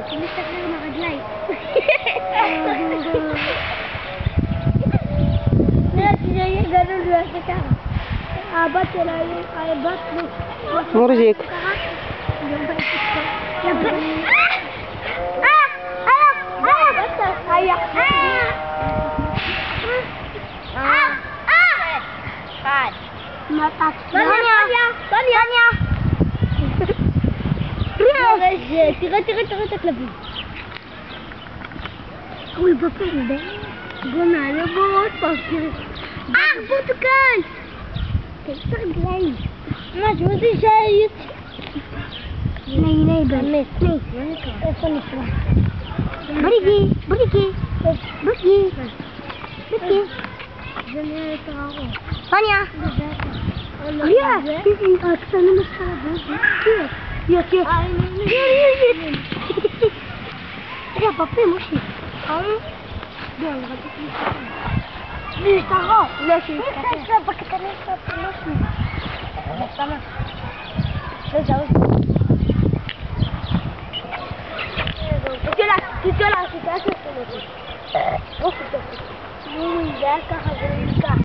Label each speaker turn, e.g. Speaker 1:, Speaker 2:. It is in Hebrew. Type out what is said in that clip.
Speaker 1: רוצים להסתכל עם הרגליים. נראה שיהיה גדול ועשה ככה. הבת שלה, הבת
Speaker 2: מורזיק.
Speaker 1: תראה את הכלבים. אוי, בפרדה. בוא נעלה בו עוד פעם, תראה. פורטוקל! תראה רגליים. ממש, מה זה שהיית? הנה, באמת. איפה נקרא? בריגי. זה נראה יותר ארוך. פניה! הקטנים מסתובבים. תראה, פפי, מושי. להסתרוק. לא, שיסתכל. בקטנים פפי, מושי. בסמה. וזהו. תתגלה, תתגלה. זה היה ככה, זה נקע.